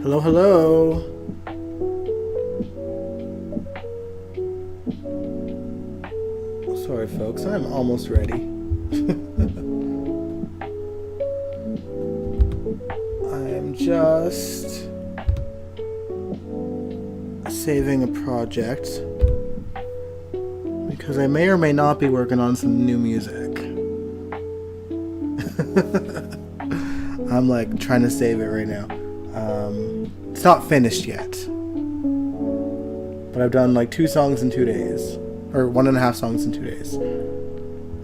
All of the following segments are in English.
Hello, hello. Sorry, folks, I'm almost ready. I'm just saving a project because I may or may not be working on some new music. I'm like trying to save it right now. It's not finished yet, but I've done like 2 songs in 2 days, or 1.5 songs in 2 days.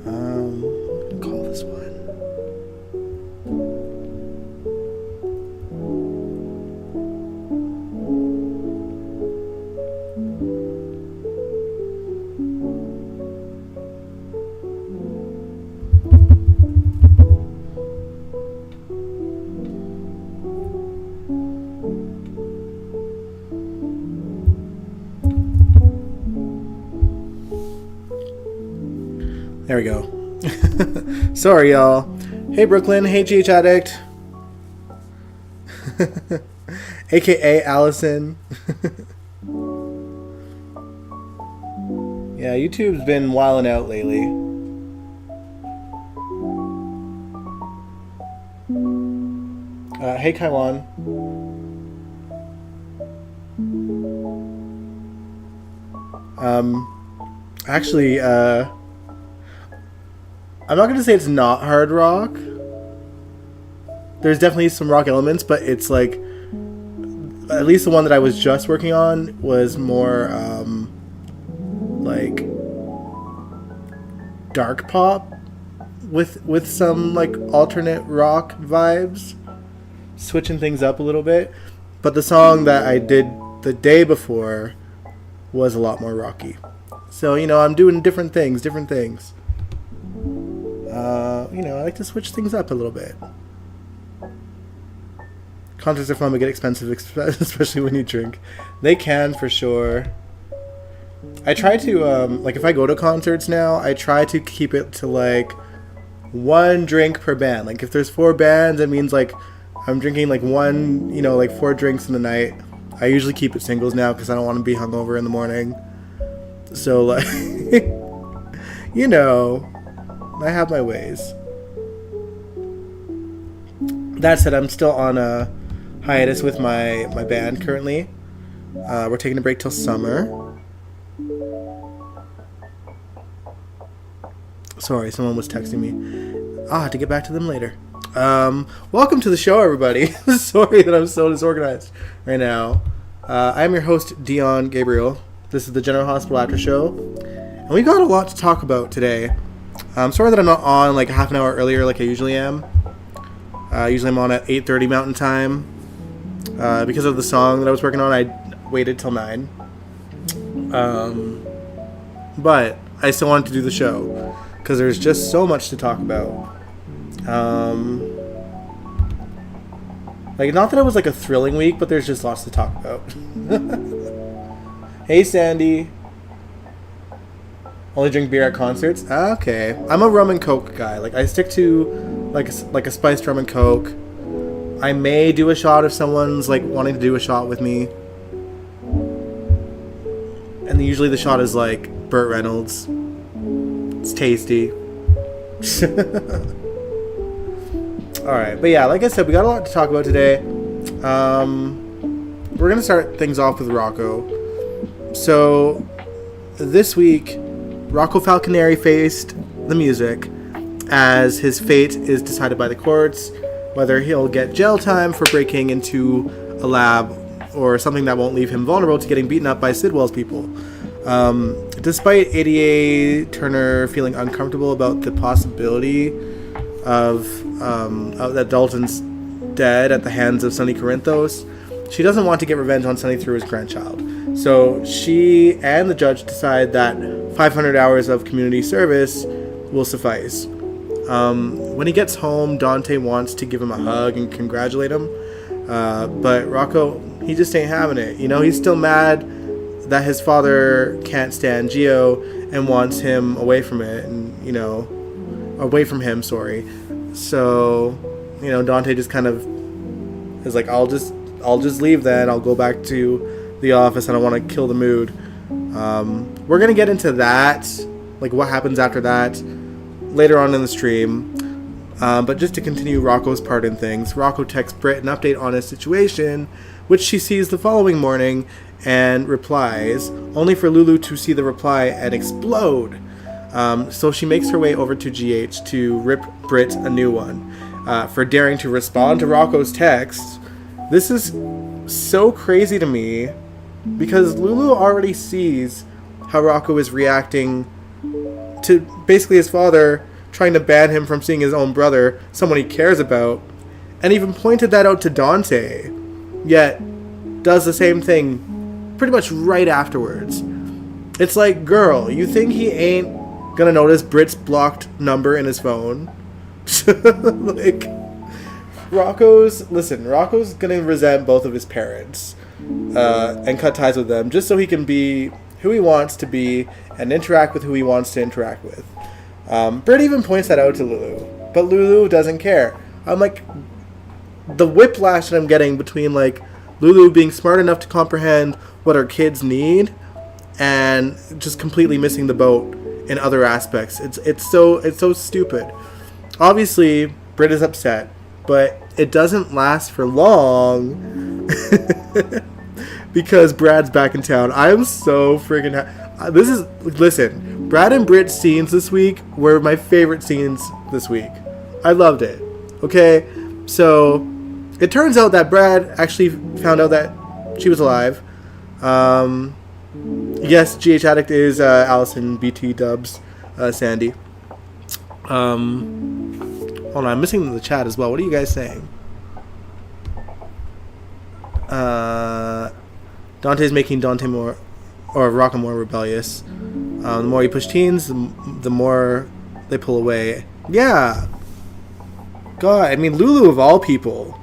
I'm gonna call this one. There we go. Sorry, y'all. Hey, Brooklyn. Hey, GH Addict. AKA Allison. Yeah, YouTube's been wilding out lately. Hey, Kaiwan. Actually, I'm not going to say it's not hard rock. There's definitely some rock elements, but it's like, at least the one that I was just working on was more like dark pop with some like alternate rock vibes, switching things up a little bit. But the song that I did the day before was a lot more rocky. So, I'm doing different things. I like to switch things up a little bit. Concerts are fun but get expensive, especially when you drink. They can, for sure. I try to, if I go to concerts now, I try to keep it to, 1 drink per band. Like, if there's 4 bands, it means, I'm drinking, 4 drinks in the night. I usually keep it singles now because I don't want to be hungover in the morning. So, I have my ways. That said, I'm still on a hiatus with my band currently. We're taking a break till summer. Sorry, someone was texting me. I'll have to get back to them later. Welcome to the show, everybody. Sorry that I'm so disorganized right now. I'm your host, Dion Gabriel. This is the General Hospital After Show. And we've got a lot to talk about today. I'm sorry that I'm not on half an hour earlier like I usually am. Usually I'm on at 8:30 Mountain Time. Because of the song that I was working on, I waited till 9. But I still wanted to do the show because there's just so much to talk about. Not that it was a thrilling week, but there's just lots to talk about. Hey, Sandy. Only drink beer at concerts? Okay. I'm a rum and coke guy. I stick to a spiced rum and coke. I may do a shot if someone's wanting to do a shot with me. And usually the shot is Burt Reynolds. It's tasty. Alright, but yeah, like I said, we got a lot to talk about today. We're going to start things off with Rocco. So, this week, Rocco Falconeri faced the music as his fate is decided by the courts, whether he'll get jail time for breaking into a lab or something that won't leave him vulnerable to getting beaten up by Sidwell's people. Despite ADA Turner feeling uncomfortable about the possibility of that Dalton's dead at the hands of Sonny Corinthos, she doesn't want to get revenge on Sonny through his grandchild. So she and the judge decide that 500 hours of community service will suffice. When he gets home, Dante wants to give him a hug and congratulate him. But Rocco, he just ain't having it. He's still mad that his father can't stand Gio and wants him away from it. And, away from him, sorry. So, Dante just kind of is I'll I'll just leave then. I'll go back to the office. I don't want to kill the mood. We're going to get into that, like what happens after that, later on in the stream. But just to continue Rocco's part in things, Rocco texts Britt an update on his situation, which she sees the following morning and replies, only for Lulu to see the reply and explode. So she makes her way over to GH to rip Britt a new one for daring to respond to Rocco's text. This is so crazy to me because Lulu already sees how Rocco is reacting to basically his father trying to ban him from seeing his own brother, someone he cares about, and even pointed that out to Dante, yet does the same thing pretty much right afterwards. It's like, girl, you think he ain't gonna notice Britt's blocked number in his phone? Like, Rocco's gonna resent both of his parents and cut ties with them just so he can be who he wants to be and interact with who he wants to interact with. Britt even points that out to Lulu, but Lulu doesn't care. I'm like, the whiplash that I'm getting between like Lulu being smart enough to comprehend what her kids need and just completely missing the boat in other aspects. It's so stupid. Obviously, Britt is upset, but it doesn't last for long because Brad's back in town. I am so freaking listen, Brad and Britt's scenes this week were my favorite scenes this week. I loved it. Okay, so it turns out that Brad actually found out that she was alive. Yes, GH Addict is Allison, BT Dubs, Sandy. Hold on, I'm missing the chat as well. What are you guys saying? Dante's making Dante more, or Rocco more rebellious. The more you push teens, the more they pull away. Yeah. God, I mean, Lulu of all people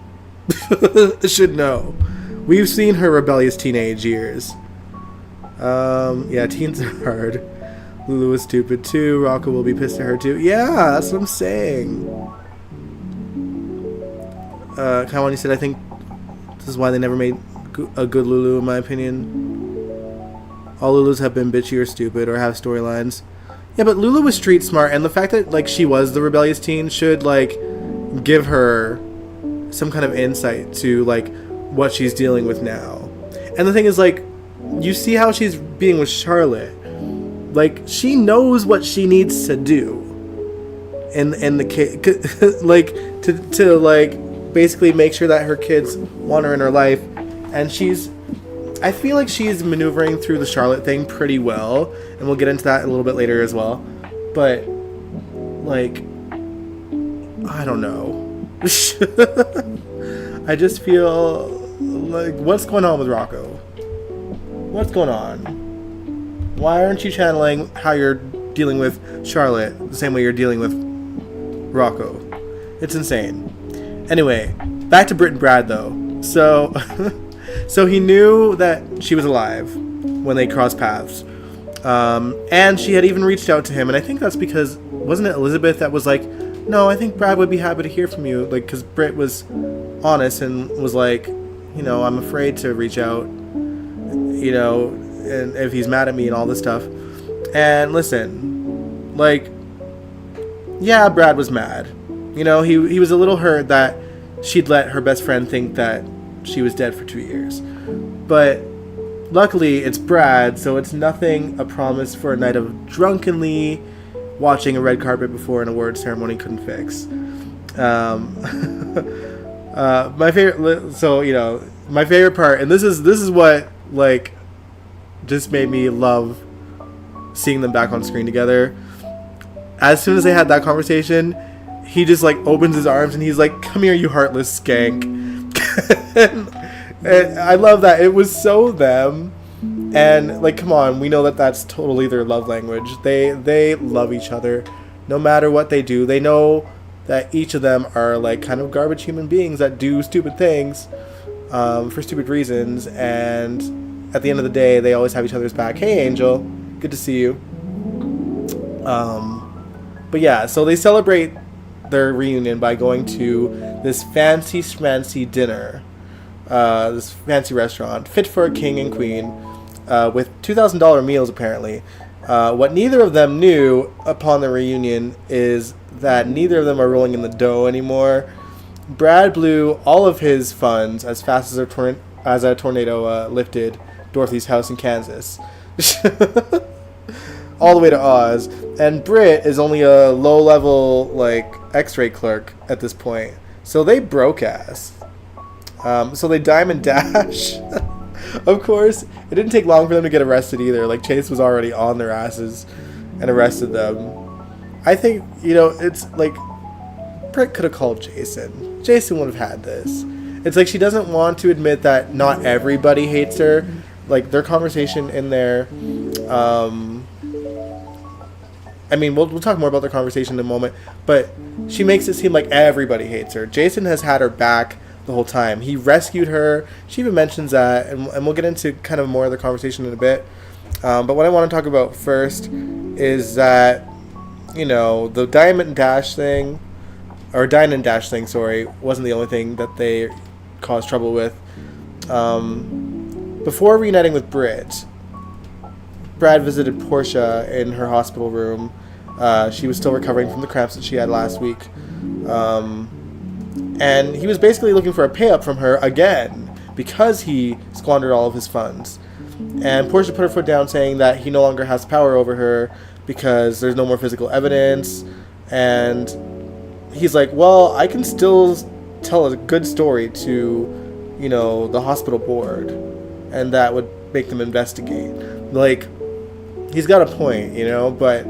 should know. We've seen her rebellious teenage years. Yeah, teens are hard. Lulu is stupid too. Rocco will be pissed at her too. Yeah, that's what I'm saying. Kawani said, I think this is why they never made a good Lulu, in my opinion. All Lulus have been bitchy or stupid or have storylines. Yeah, but Lulu was street smart, and the fact that like she was the rebellious teen should like give her some kind of insight to like what she's dealing with now. And the thing is, like, you see how she's being with Charlotte. Like, she knows what she needs to do in the kid, like to like basically make sure that her kids want her in her life, and I feel like she's maneuvering through the Charlotte thing pretty well, and we'll get into that a little bit later as well. But like, I don't know. I just feel like, what's going on with Rocco? What's going on? Why aren't you channeling how you're dealing with Charlotte the same way you're dealing with Rocco? It's insane. Anyway, back to Britt and Brad though. So so he knew that she was alive when they crossed paths. And she had even reached out to him, and I think that's because, wasn't it Elizabeth that was like, no, I think Brad would be happy to hear from you, like, because Britt was honest and was like, you know, I'm afraid to reach out, you know, and if he's mad at me and all this stuff. And listen, like, yeah, Brad was mad. You know, he was a little hurt that she'd let her best friend think that she was dead for 2 years. But luckily, it's Brad, so it's nothing a promise for a night of drunkenly watching a red carpet before an award ceremony couldn't fix. My favorite, so, you know, my favorite part, and this is what, like, just made me love seeing them back on screen together. As soon as they had that conversation, he just, like, opens his arms and he's like, come here, you heartless skank. and I love that. It was so them. And, like, come on, we know that that's totally their love language. They love each other no matter what they do. They know that each of them are, like, kind of garbage human beings that do stupid things for stupid reasons. And at the end of the day, they always have each other's back. Hey, Angel. Good to see you. But, yeah, so they celebrate their reunion by going to this fancy schmancy dinner. this fancy restaurant, fit for a king and queen, with $2,000 meals apparently. What neither of them knew upon the reunion is that neither of them are rolling in the dough anymore. Brad blew all of his funds as fast as a tornado lifted Dorothy's house in Kansas. All the way to Oz. And Britt is only a low-level, like, x-ray clerk at this point. So they broke ass. So they diamond dash. Of course, it didn't take long for them to get arrested either. Like, Chase was already on their asses and arrested them. I think, it's like, Britt could have called Jason. Jason would have had this. It's like she doesn't want to admit that not everybody hates her. Like, their conversation in there, we'll talk more about their conversation in a moment, but she makes it seem like everybody hates her. Jason has had her back the whole time. He rescued her. She even mentions that, and we'll get into kind of more of the conversation in a bit. But what I want to talk about first is that, the Diamond and Dash thing, wasn't the only thing that they caused trouble with. Before reuniting with Britt, Brad visited Portia in her hospital room. She was still recovering from the cramps that she had last week. And he was basically looking for a pay-up from her again because he squandered all of his funds. And Portia put her foot down, saying that he no longer has power over her because there's no more physical evidence. And he's like, well, I can still tell a good story to, the hospital board, and that would make them investigate. Like, he's got a point, but,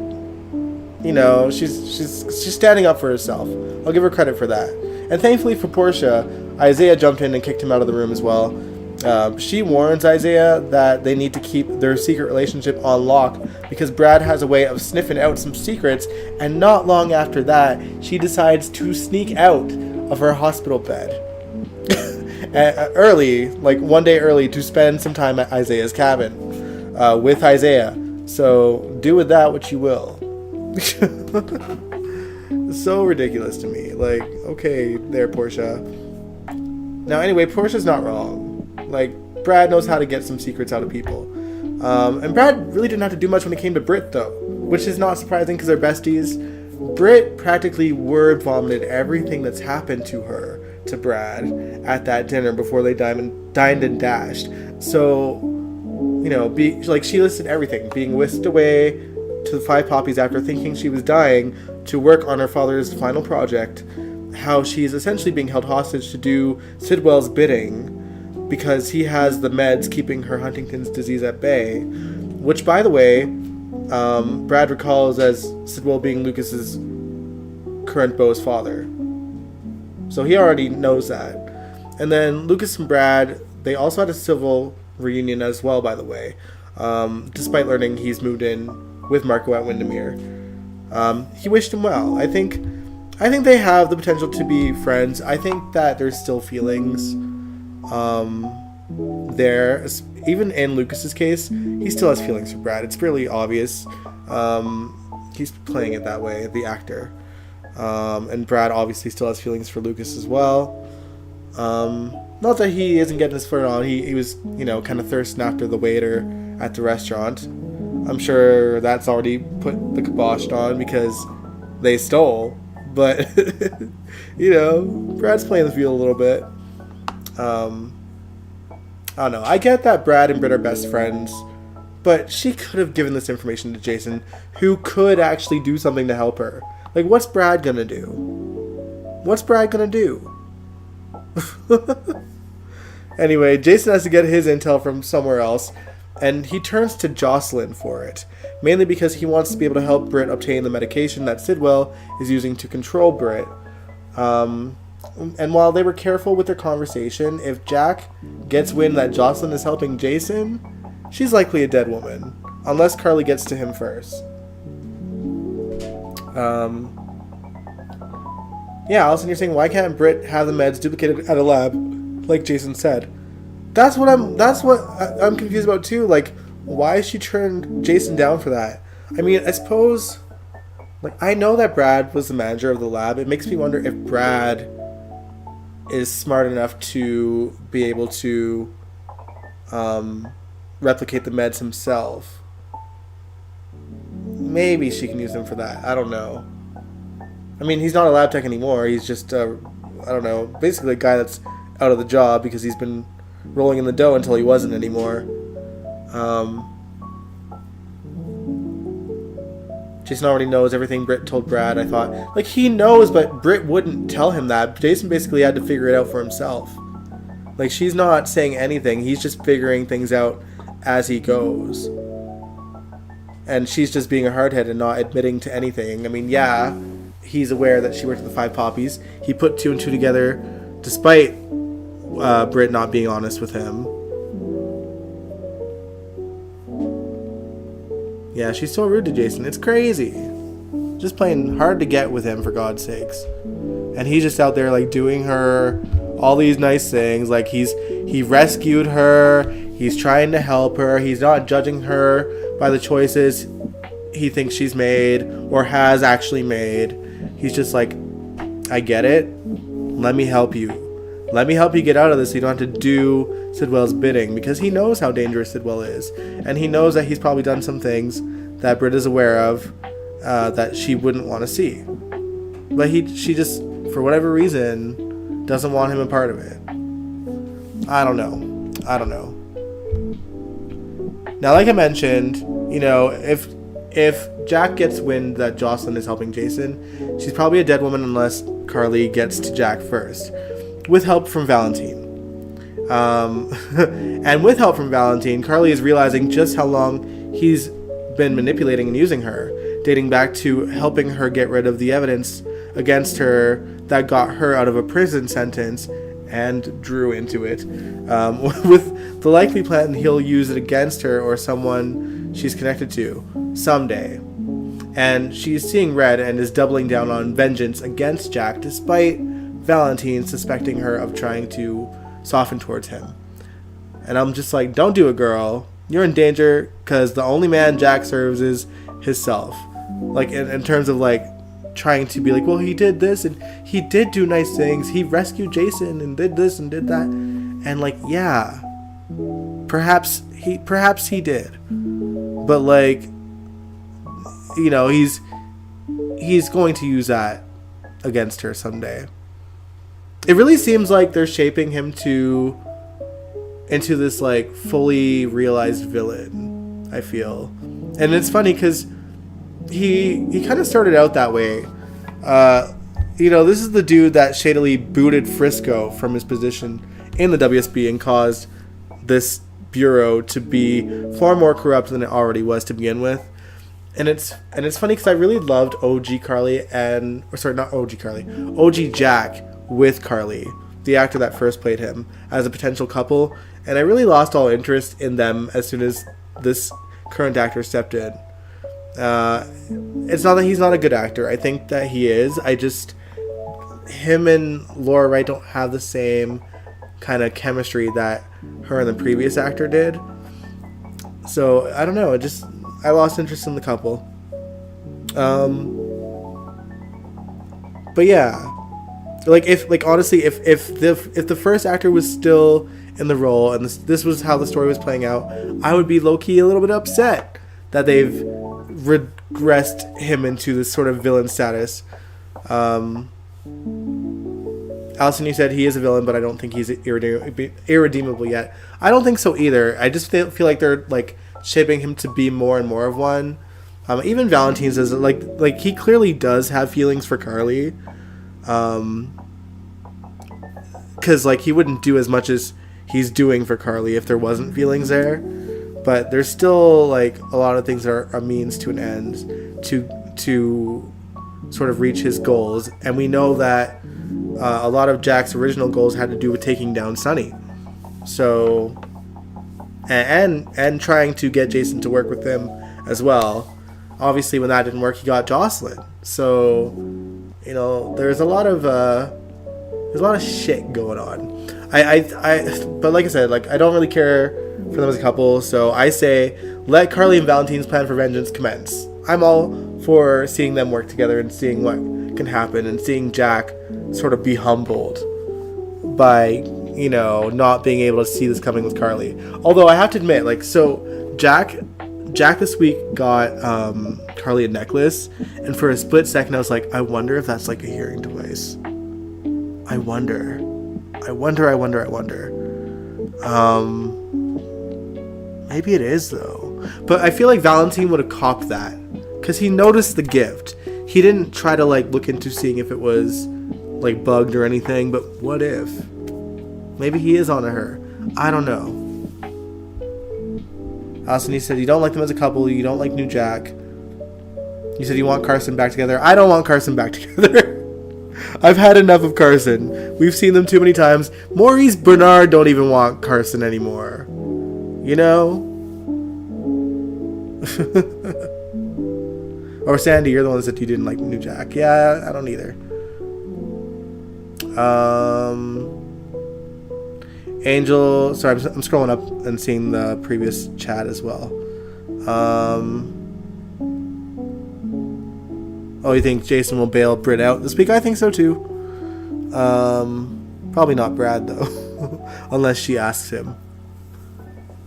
she's standing up for herself. I'll give her credit for that. And thankfully for Portia, Isaiah jumped in and kicked him out of the room as well. She warns Isaiah that they need to keep their secret relationship on lock because Brad has a way of sniffing out some secrets, and not long after that, she decides to sneak out of her hospital bed early, like one day early, to spend some time at Isaiah's cabin with Isaiah. So do with that what you will. So ridiculous to me. Like, okay, there, Portia. Now, anyway, Portia's not wrong. Like, Brad knows how to get some secrets out of people. And Brad really didn't have to do much when it came to Britt, though, which is not surprising because they're besties. Britt practically word vomited everything that's happened to her to Brad at that dinner before they dined and dashed. So, she listed everything, being whisked away to the Five Poppies after thinking she was dying to work on her father's final project, how she's essentially being held hostage to do Sidwell's bidding because he has the meds keeping her Huntington's disease at bay, which, by the way, Brad recalls as Sidwell being Lucas's current beau's father. So he already knows that. And then Lucas and Brad, they also had a civil reunion as well, by the way, despite learning he's moved in with Marco at Windermere. He wished him well. I think they have the potential to be friends. I think that there's still feelings there. Even in Lucas's case, he still has feelings for Brad. It's really obvious. He's playing it that way, the actor. And Brad obviously still has feelings for Lucas as well. Not that he isn't getting his foot on. He was, kind of thirsting after the waiter at the restaurant. I'm sure that's already put the kibosh on because they stole. But, Brad's playing the field a little bit. I don't know. I get that Brad and Britt are best friends, but she could have given this information to Jason, who could actually do something to help her. Like, what's Brad gonna do? What's Brad gonna do? Anyway, Jason has to get his intel from somewhere else, and he turns to Jocelyn for it, mainly because he wants to be able to help Britt obtain the medication that Sidwell is using to control Britt. And while they were careful with their conversation, if Jack gets wind that Jocelyn is helping Jason, she's likely a dead woman, unless Carly gets to him first. Yeah, Allison, you're saying, why can't Britt have the meds duplicated at a lab, like Jason said? That's what I'm confused about too. Like, why she turned Jason down for that? I mean, I suppose, like, I know that Brad was the manager of the lab. It makes me wonder if Brad is smart enough to be able to replicate the meds himself. Maybe she can use him for that. I don't know. I mean, he's not a lab tech anymore. He's just, I don't know, basically a guy that's out of the job because he's been rolling in the dough until he wasn't anymore. Jason already knows everything Britt told Brad, I thought. Like, he knows, but Britt wouldn't tell him that. Jason basically had to figure it out for himself. Like, she's not saying anything. He's just figuring things out as he goes. And she's just being a hardhead and not admitting to anything. I mean, yeah, he's aware that she worked at the Five Poppies. He put 2 and 2 together, despite Britt not being honest with him. Yeah, she's so rude to Jason. It's crazy. Just playing hard to get with him, for God's sakes. And he's just out there, like, doing her all these nice things. Like, he rescued her. He's trying to help her. He's not judging her by the choices he thinks she's made or has actually made. He's just like, I get it. Let me help you. Let me help you get out of this so you don't have to do Sidwell's bidding, because he knows how dangerous Sidwell is, and he knows that he's probably done some things that Britt is aware of that she wouldn't want to see, but she just, for whatever reason, doesn't want him a part of it. I don't know. Now, like I mentioned, you know, if Jack gets wind that Jocelyn is helping Jason, she's probably a dead woman unless Carly gets to Jack first, with help from Valentine. And with help from Valentine, Carly is realizing just how long he's been manipulating and using her, dating back to helping her get rid of the evidence against her that got her out of a prison sentence and Drew into it, with the likely plan he'll use it against her or someone she's connected to someday. And she's seeing red and is doubling down on vengeance against Jack, despite Valentine suspecting her of trying to soften towards him. And I'm just like, don't do it, girl. You're in danger, because the only man Jack serves is himself. Like, in terms of, like, trying to be like, well, he did this, and he did do nice things. He rescued Jason, and did this, and did that. And, like, yeah. Perhaps he did. But, like, you know, he's going to use that against her someday. It really seems like they're shaping him into this, like, fully realized villain, I feel. And it's funny because he kind of started out that way. You know, this is the dude that shadily booted Frisco from his position in the WSB and caused this bureau to be far more corrupt than it already was to begin with. And it's funny because I really loved OG Jack with Carly, the actor that first played him, as a potential couple, and I really lost all interest in them as soon as this current actor stepped in. It's not that he's not a good actor. I think that he is. Him and Laura Wright don't have the same kind of chemistry that her and the previous actor did. So, I don't know. I lost interest in the couple. But yeah. Honestly, if the first actor was still in the role and this was how the story was playing out, I would be low-key a little bit upset that they've regressed him into this sort of villain status. Allison, you said he is a villain, but I don't think he's irredeemable yet. I don't think so either. I just feel like they're, like, shaping him to be more and more of one. Even Valentine says that, like he clearly does have feelings for Carly. Because, like, he wouldn't do as much as he's doing for Carly if there wasn't feelings there. But there's still, like, a lot of things that are a means to an end to sort of reach his goals. And we know that a lot of Jack's original goals had to do with taking down Sonny. So, and trying to get Jason to work with him as well. Obviously, when that didn't work, he got Jocelyn. So, you know, there's a lot of shit going on. But like I said, like, I don't really care for them as a couple. So I say, let Carly and Valentine's plan for vengeance commence. I'm all for seeing them work together and seeing what can happen and seeing Jack sort of be humbled. by, not being able to see this coming with Carly. Although I have to admit, like, so Jack this week got Carly a necklace, and for a split second I was like, I wonder if that's like a hearing device. I wonder. Maybe it is though. But I feel like Valentine would have copped that, because he noticed the gift. He didn't try to like look into seeing if it was like bugged or anything, but what if? Maybe he is onto her. I don't know. Allison, he said you don't like them as a couple. You don't like New Jack. You said you want Carson back together. I don't want Carson back together. I've had enough of Carson. We've seen them too many times. Maurice Bernard don't even want Carson anymore. You know? Or Sandy, you're the one that said you didn't like New Jack. Yeah, I don't either. Angel, sorry, I'm scrolling up and seeing the previous chat as well. Oh, you think Jason will bail Britt out this week? I think so too. Probably not Brad though, unless she asks him.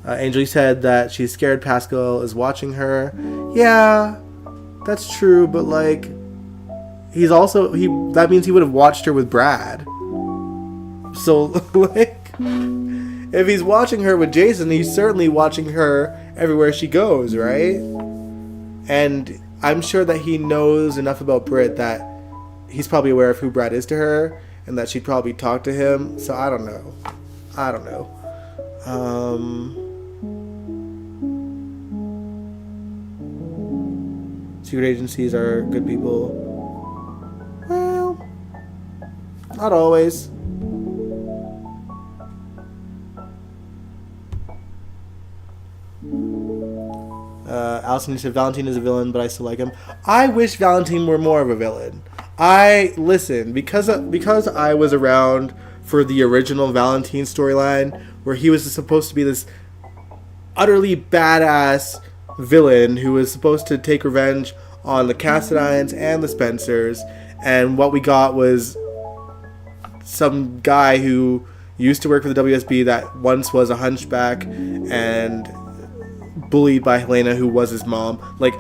Angel said that she's scared Pascal is watching her. Yeah, that's true, but like, that means he would have watched her with Brad. So like, if he's watching her with Jason, he's certainly watching her everywhere she goes, right? And I'm sure that he knows enough about Britt that he's probably aware of who Brad is to her, and that she'd probably talk to him. So I don't know. Secret agencies are good people. Well, not always. Allison, you said Valentine is a villain, but I still like him. I wish Valentine were more of a villain. Because I was around for the original Valentine storyline, where he was supposed to be this utterly badass villain who was supposed to take revenge on the Cassadines and the Spencers, and what we got was some guy who used to work for the WSB that once was a hunchback and bullied by Helena, who was his mom. Like,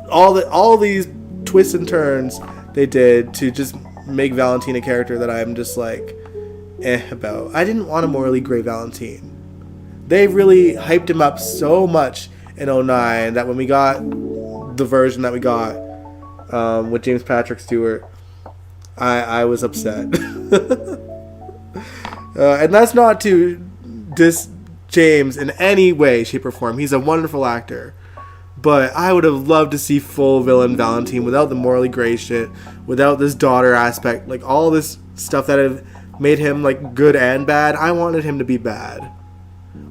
all these twists and turns they did to just make Valentine a character that I'm just like about. I didn't want a morally gray Valentine. They really hyped him up so much in 09 that when we got the version that we got with James Patrick Stewart, I was upset. And that's not to diss James in any way, shape, or form. He's a wonderful actor. But I would have loved to see full villain Valentine without the morally gray shit, without this daughter aspect, like all this stuff that have made him like good and bad. I wanted him to be bad.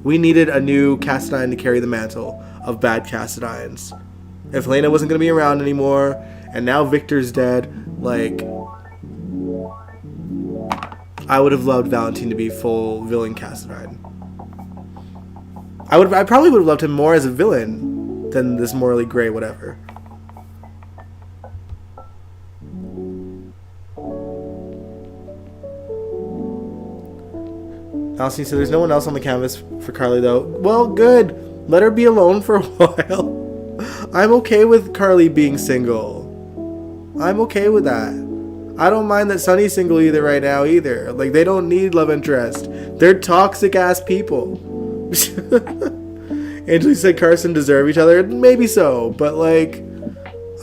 We needed a new Cassadine to carry the mantle of bad Cassadines. If Helena wasn't going to be around anymore, and now Victor's dead, like, I would have loved Valentine to be full villain Cassadine. I probably would have loved him more as a villain than this morally gray whatever. Alcine said there's no one else on the canvas for Carly though. Well, good. Let her be alone for a while. I'm okay with Carly being single. I'm okay with that. I don't mind that Sunny's single either right now either. Like, they don't need love interest. They're toxic ass people. Angela said Carson deserve each other. Maybe so, but like,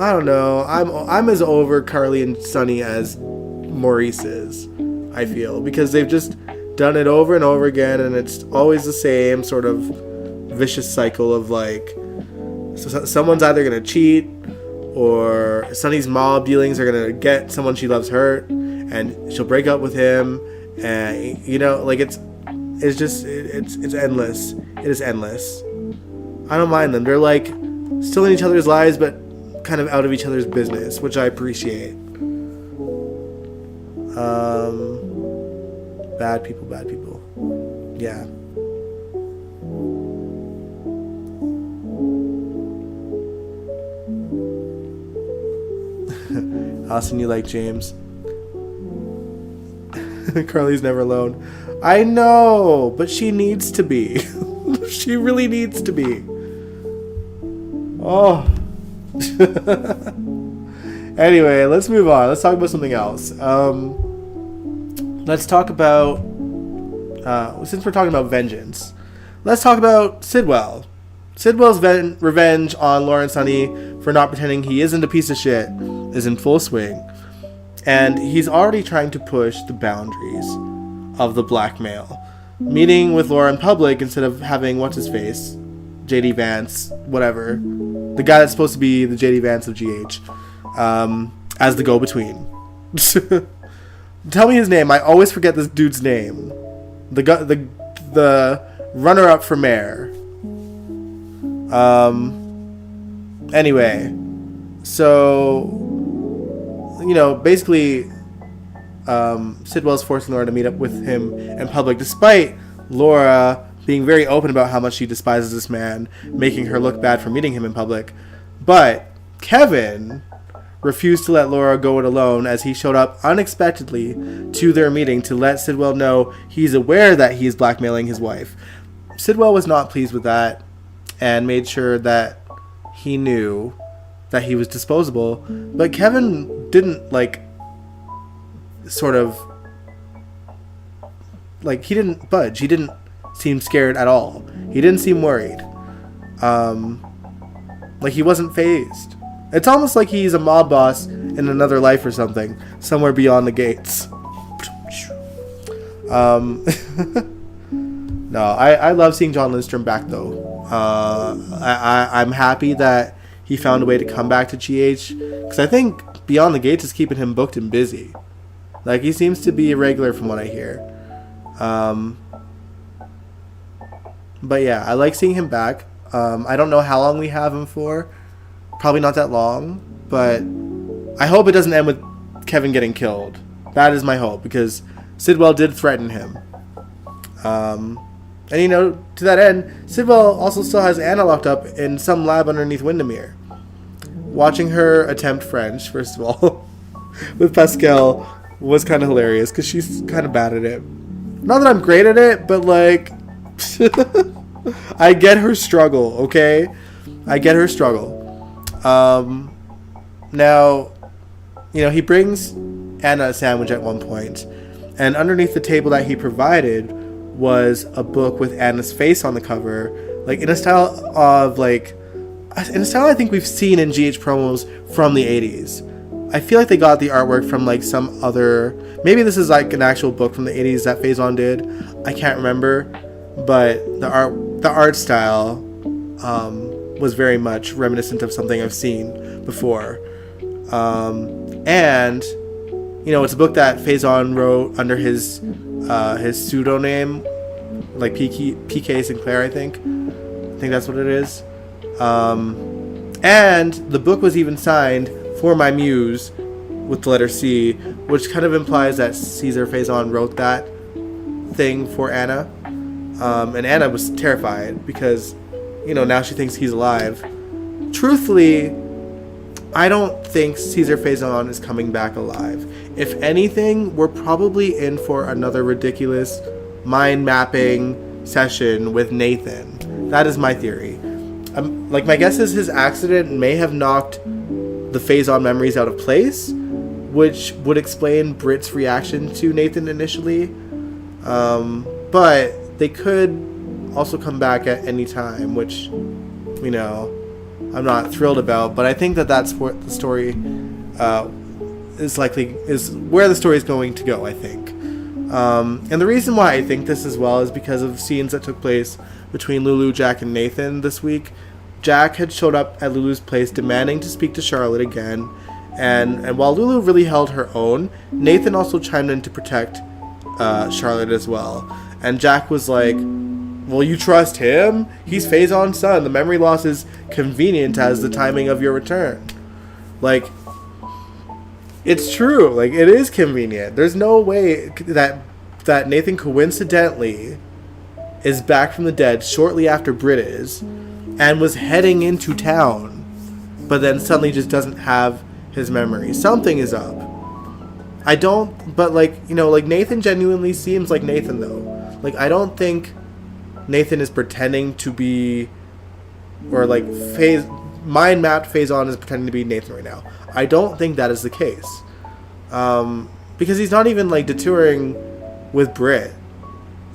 I don't know. I'm as over Carly and Sunny as Maurice is, I feel, because they've just done it over and over again, and it's always the same sort of vicious cycle of like, someone's either gonna cheat, or Sunny's mob dealings are gonna get someone she loves hurt, and she'll break up with him, and like it's endless. It is endless. I don't mind them. They're like still in each other's lives, but kind of out of each other's business, which I appreciate. Bad people. Yeah. Austin, you like James? Carly's never alone. I know, but she needs to be. She really needs to be. Oh. Anyway, let's move on. Let's talk about something else. Let's talk about, since we're talking about vengeance, let's talk about Sidwell. Sidwell's revenge on Laura and Sunny for not pretending he isn't a piece of shit is in full swing. And he's already trying to push the boundaries of the blackmail. Meeting with Laura in public instead of having what's-his-face, JD Vance, whatever. The guy that's supposed to be the JD Vance of GH. As the go-between. Tell me his name. I always forget this dude's name. The runner-up for mayor. Anyway, so basically, Sidwell's forcing Laura to meet up with him in public, despite Laura being very open about how much she despises this man, making her look bad for meeting him in public. But Kevin refused to let Laura go it alone, as he showed up unexpectedly to their meeting to let Sidwell know he's aware that he's blackmailing his wife. Sidwell was not pleased with that and made sure that he knew that he was disposable. But Kevin didn't, he didn't budge. He didn't seem scared at all. He didn't seem worried. He wasn't fazed. It's almost like he's a mob boss in another life or something, somewhere beyond the gates. No, I love seeing John Lindstrom back, though. I'm happy that he found a way to come back to GH, because I think Beyond the Gates is keeping him booked and busy. He seems to be a regular from what I hear. But yeah, I like seeing him back. I don't know how long we have him for. Probably not that long, but I hope it doesn't end with Kevin getting killed. That is my hope, because Sidwell did threaten him. And to that end, Sidwell also still has Anna locked up in some lab underneath Windermere. Watching her attempt French, first of all, with Pascal was kind of hilarious, because she's kind of bad at it. Not that I'm great at it, but I get her struggle, okay? I get her struggle. Now, he brings Anna a sandwich at one point, and underneath the table that he provided was a book with Anna's face on the cover, in a style I think we've seen in GH promos from the 80s. I feel like they got the artwork from some other, maybe this is an actual book from the 80s that Faison did. I can't remember, but the art style was very much reminiscent of something I've seen before. And it's a book that Faison wrote under his pseudonym, PK Sinclair, I think that's what it is. And the book was even signed For My Muse with the letter C, which kind of implies that Caesar Faison wrote that thing for Anna. And Anna was terrified because, now she thinks he's alive. Truthfully, I don't think Caesar Faison is coming back alive. If anything, we're probably in for another ridiculous mind mapping session with Nathan. That is my theory. My guess is his accident may have knocked the Faison memories out of place, which would explain Britt's reaction to Nathan initially. But they could also come back at any time, which, I'm not thrilled about. But I think that's what the story is where the story is going to go, I think. And the reason why I think this as well is because of scenes that took place between Lulu, Jack, and Nathan this week. Jack had showed up at Lulu's place demanding to speak to Charlotte again, and while Lulu really held her own, Nathan also chimed in to protect Charlotte as well. And Jack was like, well, you trust him? He's Faison's son. The memory loss is convenient as the timing of your return. It's true. It is convenient. There's no way that Nathan coincidentally is back from the dead shortly after Britt is, and was heading into town, but then suddenly just doesn't have his memory. Something is up. I don't, but like, like Nathan genuinely seems like Nathan though. Like, I don't think Nathan is pretending to be, or like mind mapped Faison is pretending to be Nathan right now. I don't think that is the case. Because he's not even like detouring with Britt.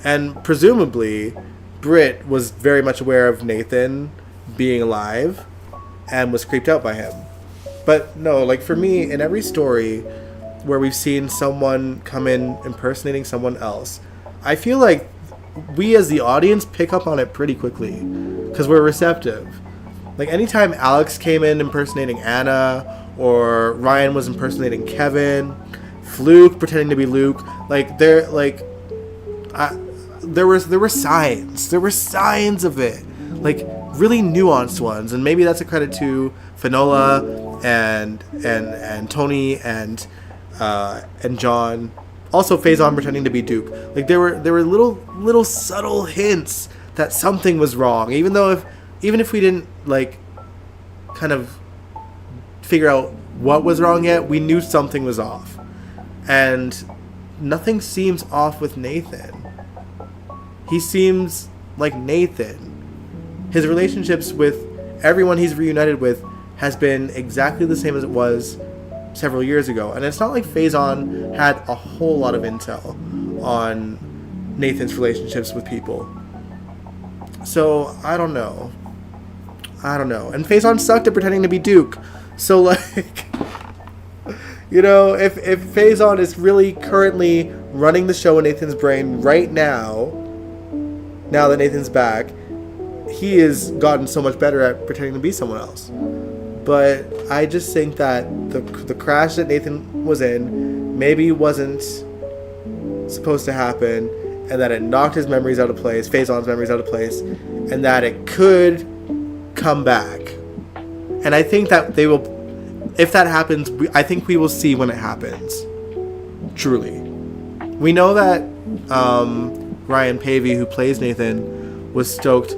And presumably, Britt was very much aware of Nathan being alive and was creeped out by him. But no, like for me, in every story where we've seen someone come in impersonating someone else, I feel like we as the audience pick up on it pretty quickly because we're receptive. Like anytime Alex came in impersonating Anna, or Ryan was impersonating Kevin, Fluke pretending to be Luke, like there were signs. There were signs of it, like really nuanced ones, and maybe that's a credit to Finola and Tony and John. Also, Faison pretending to be Duke. Like there were little subtle hints that something was wrong, even if we didn't like kind of figure out what was wrong yet, we knew something was off, and nothing seems off with Nathan. He seems like Nathan. His relationships with everyone he's reunited with has been exactly the same as it was several years ago. And it's not like Faison had a whole lot of intel on Nathan's relationships with people. So, I don't know. And Faison sucked at pretending to be Duke. So, like, if Faison is really currently running the show in Nathan's brain right now that Nathan's back, he has gotten so much better at pretending to be someone else. But I just think that the crash that Nathan was in maybe wasn't supposed to happen, and that it knocked his memories out of place, Faison's memories out of place, and that it could come back. And I think that they will, if that happens, I think we will see when it happens. Truly. We know that Ryan Pavey, who plays Nathan, was stoked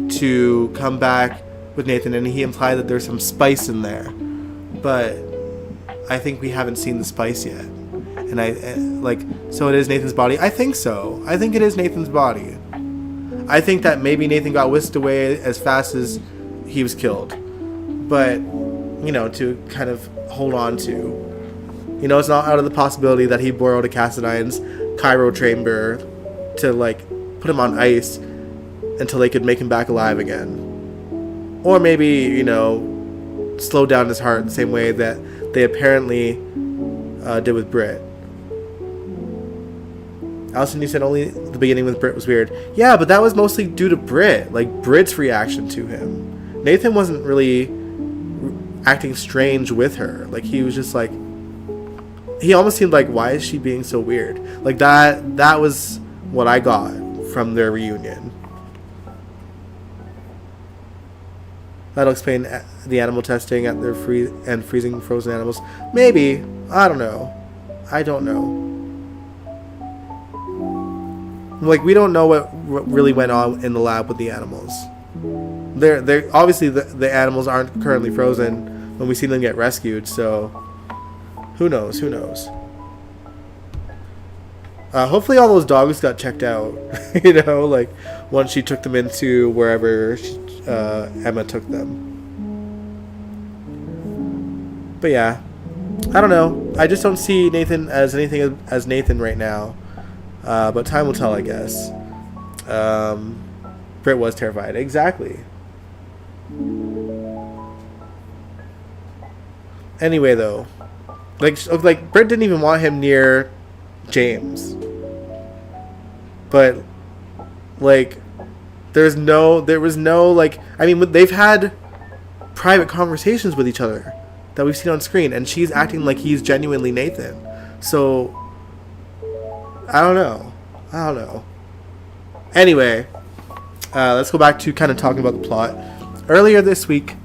to come back with Nathan, and he implied that there's some spice in there, but I think we haven't seen the spice yet. And so it is Nathan's body. I think so. I think it is Nathan's body. I think that maybe Nathan got whisked away as fast as he was killed, but to kind of hold on to, it's not out of the possibility that he borrowed a Cassadine's Cairo chamber to like put him on ice until they could make him back alive again. Or maybe, slow down his heart the same way that they apparently did with Britt. Allison, you said only the beginning with Britt was weird. Yeah, but that was mostly due to Britt. Like, Britt's reaction to him. Nathan wasn't really acting strange with her. Like, he was just like... He almost seemed like, why is she being so weird? Like, that was what I got from their reunion. That'll explain the animal testing at their freezing frozen animals. Maybe. I don't know. Like, we don't know what really went on in the lab with the animals. They're obviously the animals aren't currently frozen when we see them get rescued, so who knows? Hopefully all those dogs got checked out, like once she took them into wherever Emma took them. But yeah, I don't know. I just don't see Nathan as anything as Nathan right now. But time will tell, I guess. Britt was terrified. Exactly. Anyway, though, like Britt didn't even want him near James. But like, there was no like. I mean, they've had private conversations with each other that we've seen on screen, and she's acting like he's genuinely Nathan. So I don't know. Anyway, let's go back to kind of talking about the plot. Earlier this week,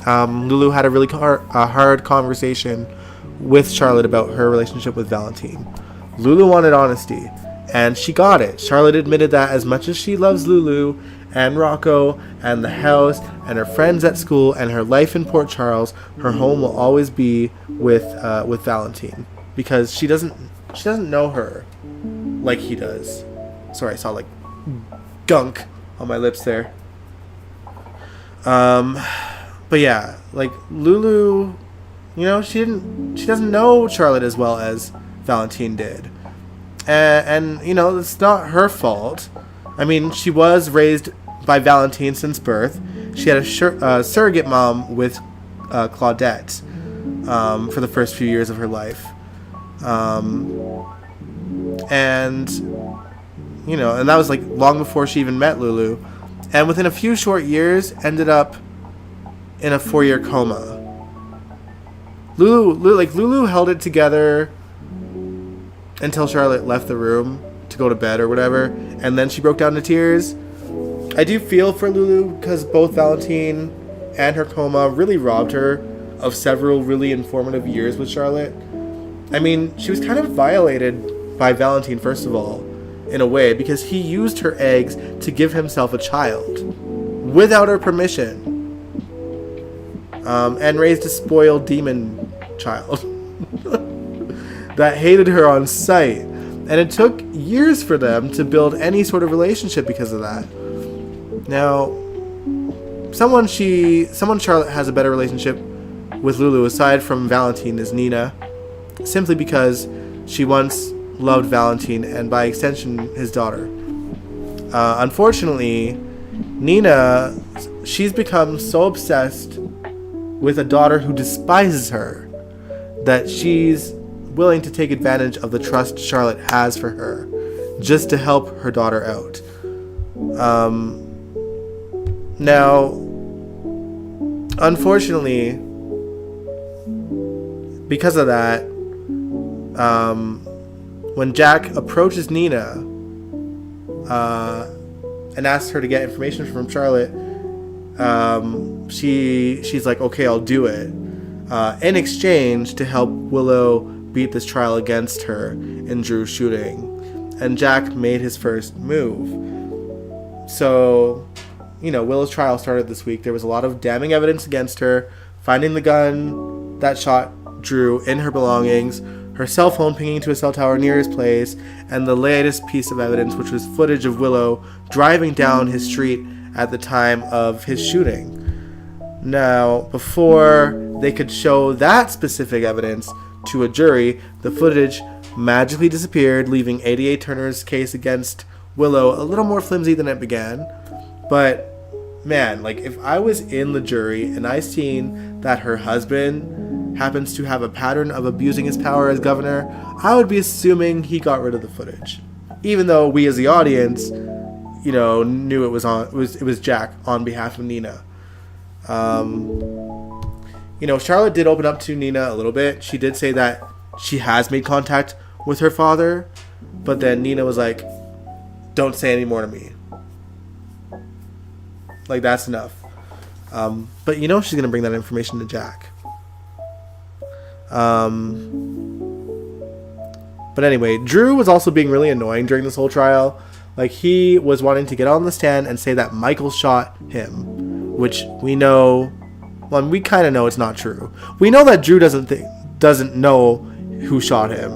Lulu had a really hard conversation with Charlotte about her relationship with Valentine. Lulu wanted honesty, and she got it. Charlotte admitted that as much as she loves Lulu and Rocco and the house and her friends at school and her life in Port Charles, her home will always be with Valentine. because she doesn't know her like he does. Sorry, I saw like gunk on my lips there. But yeah, like Lulu, she doesn't know Charlotte as well as Valentine did. And it's not her fault. I mean, she was raised by Valentine since birth. She had a surrogate mom with Claudette for the first few years of her life. And that was like long before she even met Lulu. And within a few short years, ended up in a 4-year coma. Lulu held it together until Charlotte left the room to go to bed or whatever, and then she broke down to tears. I do feel for Lulu because both Valentine and her coma really robbed her of several really informative years with Charlotte. I mean, she was kind of violated by Valentine, first of all, in a way, because he used her eggs to give himself a child without her permission, and raised a spoiled demon child that hated her on sight. And it took years for them to build any sort of relationship because of that. Now, someone Charlotte has a better relationship with Lulu aside from Valentine is Nina, simply because she once loved Valentine and by extension his daughter. Unfortunately, Nina, she's become so obsessed with a daughter who despises her that she's willing to take advantage of the trust Charlotte has for her just to help her daughter out. Now, unfortunately, because of that, when Jack approaches Nina and asks her to get information from Charlotte, she's like, okay, I'll do it, in exchange to help Willow beat this trial against her in Drew's shooting. And Jack made his first move. So, Willow's trial started this week. There was a lot of damning evidence against her, finding the gun that shot Drew in her belongings, her cell phone pinging to a cell tower near his place, and the latest piece of evidence, which was footage of Willow driving down his street at the time of his shooting. Now, before they could show that specific evidence to a jury, the footage magically disappeared, leaving 88 Turner's case against Willow a little more flimsy than it began. But man, like, if I was in the jury and I seen that her husband happens to have a pattern of abusing his power as governor, I would be assuming he got rid of the footage, even though we as the audience, knew it was Jack on behalf of Nina. Charlotte did open up to Nina a little bit. She did say that she has made contact with her father, but then Nina was like, don't say any more to me. Like, that's enough. But she's going to bring that information to Jack. But anyway, Drew was also being really annoying during this whole trial. Like, he was wanting to get on the stand and say that Michael shot him, which we know, well, we kind of know it's not true. We know that Drew doesn't know who shot him,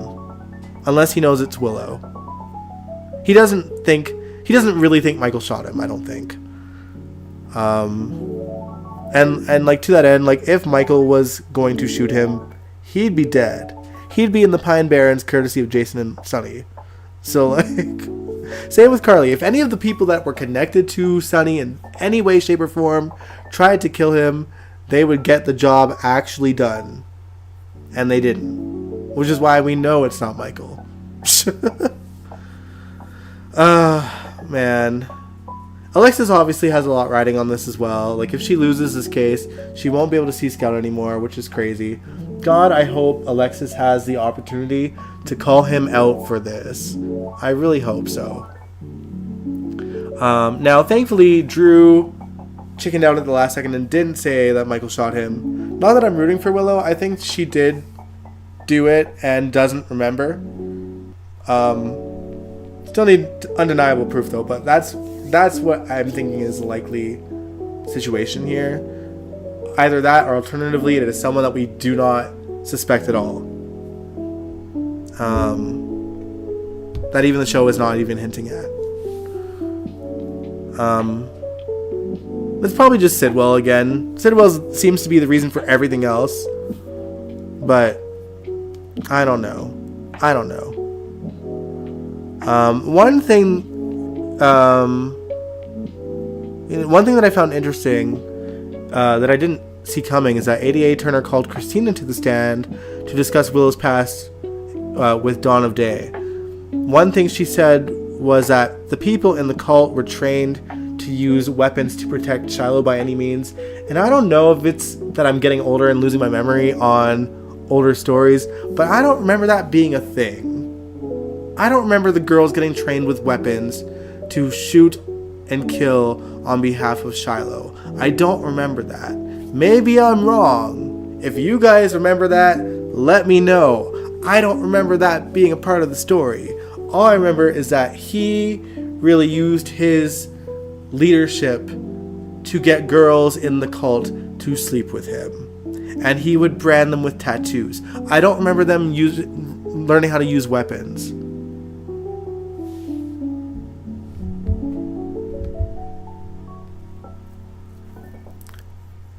unless he knows it's Willow. He doesn't really think Michael shot him, I don't think. And like, to that end, like, if Michael was going to shoot him, he'd be dead. He'd be in the Pine Barrens courtesy of Jason and Sonny. So, like, same with Carly. If any of the people that were connected to Sonny in any way, shape, or form tried to kill him, they would get the job actually done. And they didn't. Which is why we know it's not Michael. Man. Alexis obviously has a lot riding on this as well. Like, if she loses this case, she won't be able to see Scout anymore, which is crazy. God, I hope Alexis has the opportunity to call him out for this. I really hope so. Now, thankfully, Drew chickened out at the last second and didn't say that Michael shot him. Not that I'm rooting for Willow. I think she did do it and doesn't remember. Still need undeniable proof, though, but that's what I'm thinking is the likely situation here. Either that, or alternatively, it is someone that we do not suspect at all. that even the show is not even hinting at. It's probably just Sidwell again. Sidwell seems to be the reason for everything else, but I don't know. One thing that I found interesting that I didn't see coming is that ADA Turner called Christina to the stand to discuss Willow's past with Dawn of Day. One thing she said was that the people in the cult were trained to use weapons to protect Shiloh by any means. And I don't know if it's that I'm getting older and losing my memory on older stories, but I don't remember that being a thing. I don't remember the girls getting trained with weapons to shoot and kill on behalf of Shiloh. I don't remember that. Maybe I'm wrong. If you guys remember that, let me know. I don't remember that being a part of the story. All I remember is that he really used his leadership to get girls in the cult to sleep with him. And he would brand them with tattoos. I don't remember them learning how to use weapons.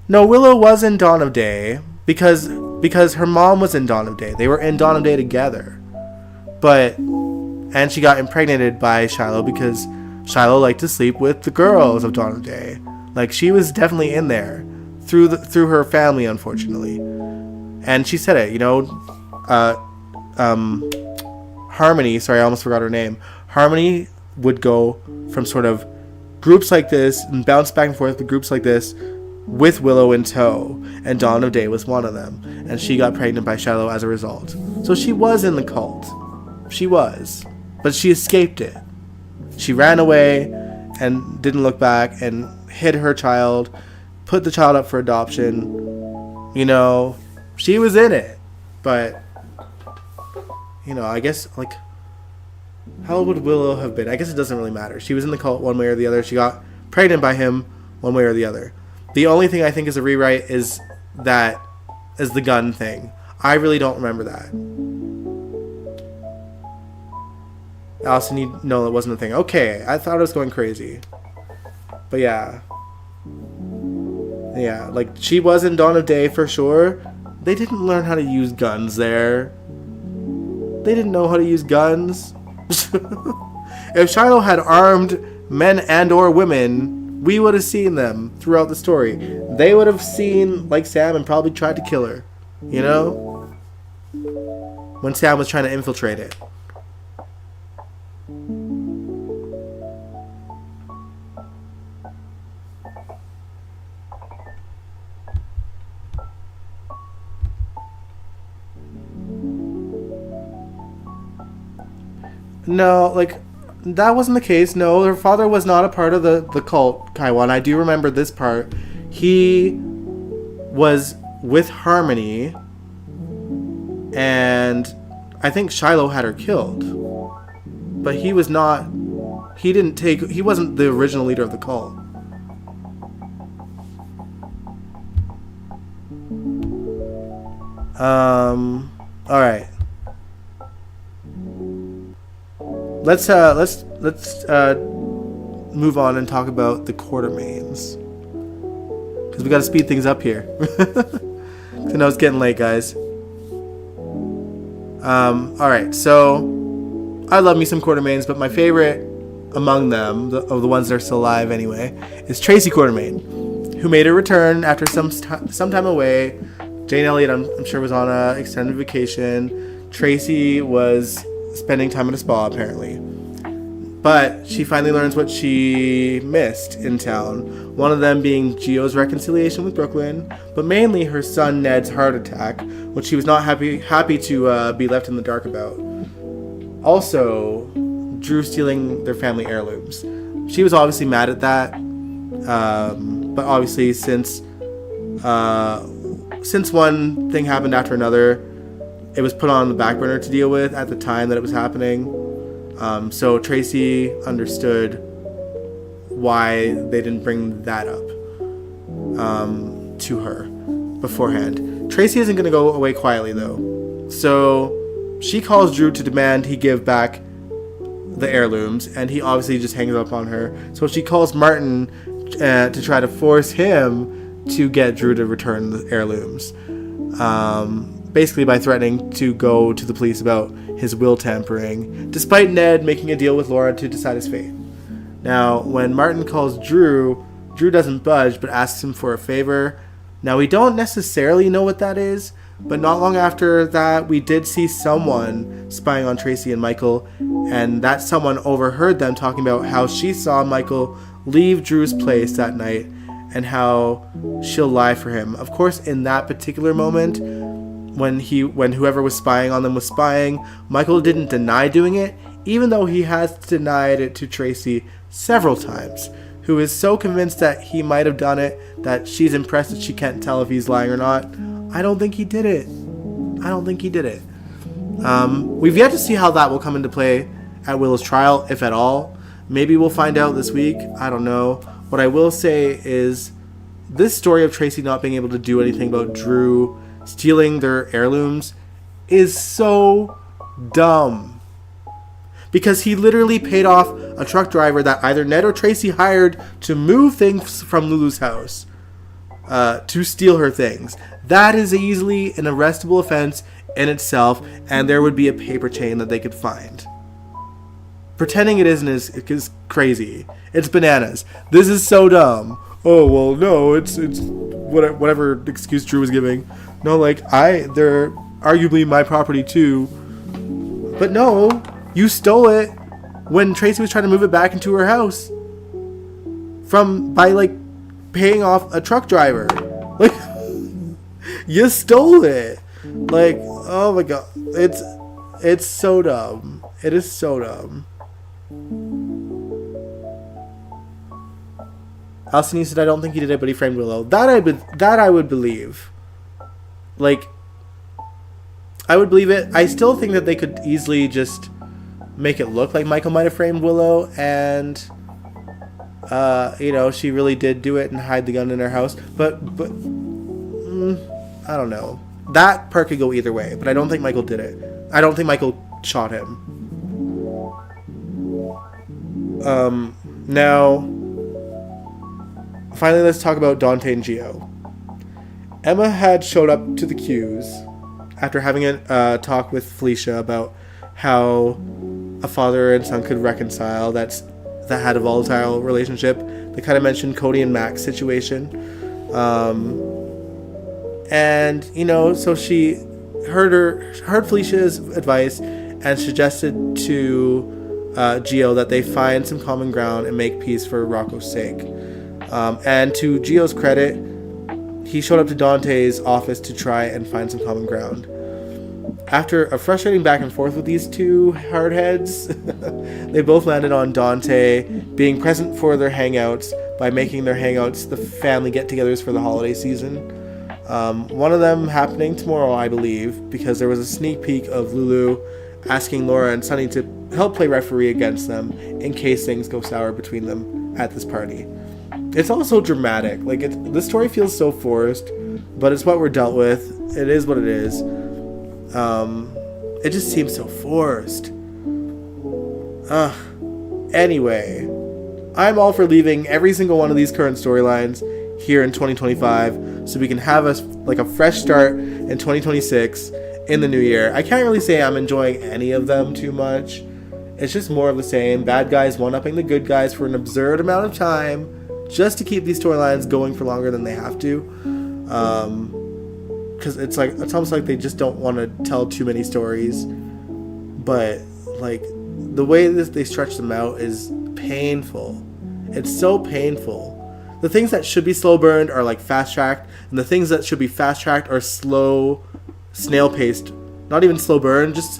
No, Willow was in Dawn of Day because her mom was in Dawn of Day. They were in Dawn of Day together. And she got impregnated by Shiloh because Shiloh liked to sleep with the girls of Dawn of Day. Like, she was definitely in there through her family, unfortunately. And she said it, Harmony, sorry, I almost forgot her name. Harmony would go from sort of groups like this and bounce back and forth with groups like this with Willow in tow, and Dawn of Day was one of them, and she got pregnant by Shiloh as a result. So she was in the cult. She was. But she escaped it. She ran away and didn't look back and hid her child, put the child up for adoption. She was in it. But, I guess, how old would Willow have been? I guess it doesn't really matter. She was in the cult one way or the other. She got pregnant by him one way or the other. The only thing I think is a rewrite is the gun thing. I really don't remember that. Allison, you know it wasn't a thing. Okay, I thought I was going crazy. But yeah. Yeah, she was in Dawn of Day for sure. They didn't learn how to use guns there. They didn't know how to use guns. If Shiloh had armed men and or women, we would have seen them throughout the story. They would have seen, Sam, and probably tried to kill her. When Sam was trying to infiltrate it. No, that wasn't the case. No, her father was not a part of the cult, Kaiwan. I do remember this part. He was with Harmony, and I think Shiloh had her killed. But he was not... He wasn't the original leader of the cult. Alright. Let's move on and talk about the Quartermains, because we got to speed things up here. I know it's getting late, guys. All right, so I love me some Quartermains, but my favorite among them, of the ones that are still alive anyway, is Tracy Quartermain, who made a return after some time away. Jane Elliott, I'm sure, was on a extended vacation. Tracy was spending time at a spa, apparently. But she finally learns what she missed in town. One of them being Gio's reconciliation with Brooklyn, but mainly her son Ned's heart attack, which she was not happy to be left in the dark about. Also, Drew stealing their family heirlooms. She was obviously mad at that, but obviously since one thing happened after another, it was put on the back burner to deal with at the time that it was happening. So Tracy understood why they didn't bring that up to her beforehand. Tracy isn't going to go away quietly, though. So she calls Drew to demand he give back the heirlooms, and he obviously just hangs up on her. So she calls Martin to try to force him to get Drew to return the heirlooms, basically by threatening to go to the police about his will tampering, despite Ned making a deal with Laura to decide his fate. Now, when Martin calls Drew doesn't budge, but asks him for a favor. Now, we don't necessarily know what that is, but not long after that, we did see someone spying on Tracy and Michael, and that someone overheard them talking about how she saw Michael leave Drew's place that night, and how she'll lie for him. Of course, in that particular moment, when whoever was spying on them was spying, Michael didn't deny doing it, even though he has denied it to Tracy several times, who is so convinced that he might have done it that she's impressed that she can't tell if he's lying or not. I don't think he did it. We've yet to see how that will come into play at Willow's trial, if at all. Maybe we'll find out this week. I don't know. What I will say is this story of Tracy not being able to do anything about Drew stealing their heirlooms is so dumb. Because he literally paid off a truck driver that either Ned or Tracy hired to move things from Lulu's house to steal her things. That is easily an arrestable offense in itself, and there would be a paper chain that they could find. Pretending it isn't is crazy. It's bananas. This is so dumb. Oh, well, no, it's whatever excuse Drew was giving. No, like, they're arguably my property too. But no, you stole it when Tracy was trying to move it back into her house by paying off a truck driver. Like, you stole it. Like, oh my god, it's so dumb. It is so dumb. Alcine said, I don't think he did it, but he framed Willow. That I would believe. Like, I would believe it. I still think that they could easily just make it look like Michael might have framed Willow, and she really did do it and hide the gun in her house. But I don't know. That part could go either way, but I don't think Michael did it. I don't think Michael shot him. Now, finally, let's talk about Dante and Gio. Emma had showed up to the Q's after having a talk with Felicia about how a father and son could reconcile that had a volatile relationship. They kind of mentioned Cody and Mac's situation. So she heard Felicia's advice and suggested to Gio that they find some common ground and make peace for Rocco's sake. And to Gio's credit, he showed up to Dante's office to try and find some common ground. After a frustrating back and forth with these two hardheads, they both landed on Dante being present for their hangouts by making their hangouts the family get-togethers for the holiday season. One of them happening tomorrow, I believe, because there was a sneak peek of Lulu asking Laura and Sunny to help play referee against them in case things go sour between them at this party. It's also dramatic. Like, this story feels so forced, but it's what we're dealt with. It is what it is. It just seems so forced. Anyway, I'm all for leaving every single one of these current storylines here in 2025 so we can have a fresh start in 2026 in the new year. I can't really say I'm enjoying any of them too much. It's just more of the same. Bad guys one-upping the good guys for an absurd amount of time just to keep these storylines going for longer than they have to. Because it's almost like they just don't want to tell too many stories. But the way that they stretch them out is painful. It's so painful. The things that should be slow burned are fast tracked, and the things that should be fast tracked are slow, snail paced. Not even slow burn, just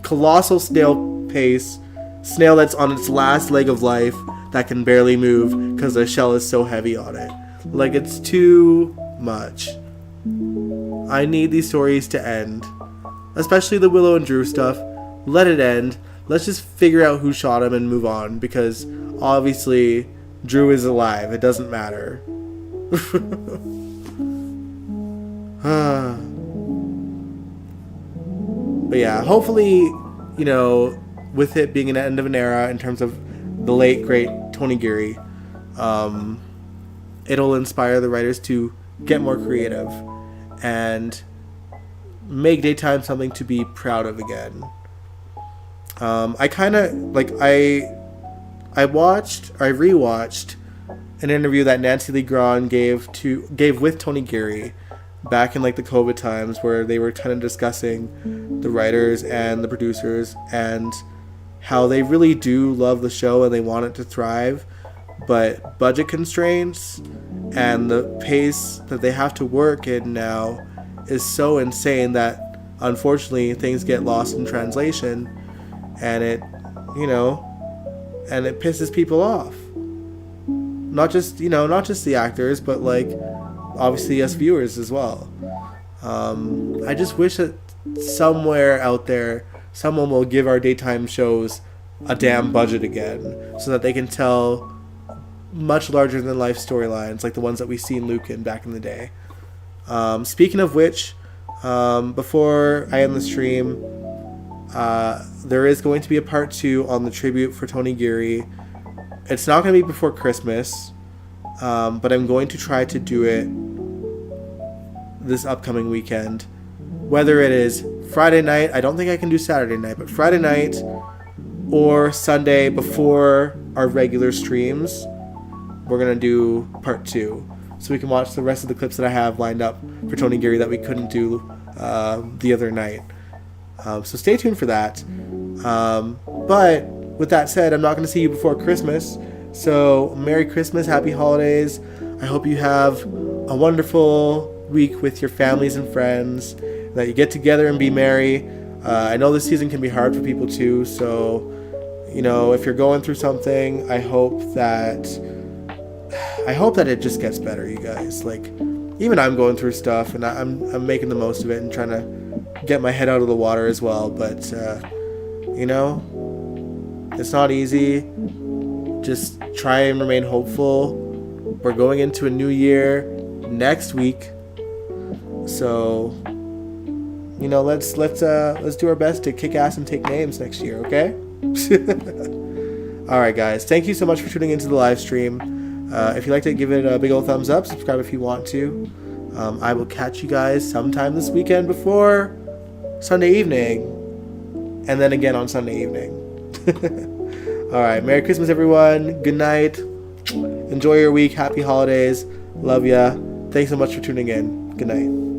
colossal snail pace. Snail that's on its last leg of life that can barely move because the shell is so heavy on it. It's too much. I need these stories to end, especially the Willow and Drew stuff. Let it end. Let's just figure out who shot him and move on, because obviously Drew is alive. It doesn't matter. But yeah, hopefully, you know, with it being an end of an era in terms of the late great Tony Geary, it'll inspire the writers to get more creative and make daytime something to be proud of again. I kind of like I rewatched an interview that Nancy Lee Grahn gave with Tony Geary back in like the COVID times, where they were kind of discussing the writers and the producers and how they really do love the show and they want it to thrive, but budget constraints and the pace that they have to work in now is so insane that unfortunately things get lost in translation, and it pisses people off. Not just the actors, but like obviously us viewers as well. I just wish that somewhere out there someone will give our daytime shows a damn budget again, so that they can tell much larger than life storylines like the ones that we seen Luke in back in the day. Speaking of which, before I end the stream, there is going to be a part 2 on the tribute for Tony Geary. It's not going to be before Christmas, but I'm going to try to do it this upcoming weekend. Whether it is Friday night, I don't think I can do Saturday night, but Friday night or Sunday before our regular streams, we're going to do part 2. So we can watch the rest of the clips that I have lined up for Tony Geary that we couldn't do the other night. So stay tuned for that. But with that said, I'm not going to see you before Christmas. So Merry Christmas, Happy Holidays. I hope you have a wonderful week with your families and friends, that you get together and be merry. I know this season can be hard for people too. So, if you're going through something, I hope that it just gets better, you guys. Like, even I'm going through stuff, and I'm making the most of it and trying to get my head out of the water as well. But it's not easy. Just try and remain hopeful. We're going into a new year next week, so let's do our best to kick ass and take names next year. Okay. All right, guys. Thank you so much for tuning into the live stream. If you liked it, give it a big old thumbs up. Subscribe if you want to. I will catch you guys sometime this weekend before Sunday evening, and then again on Sunday evening. All right. Merry Christmas, everyone. Good night. Enjoy your week. Happy holidays. Love ya. Thanks so much for tuning in. Good night.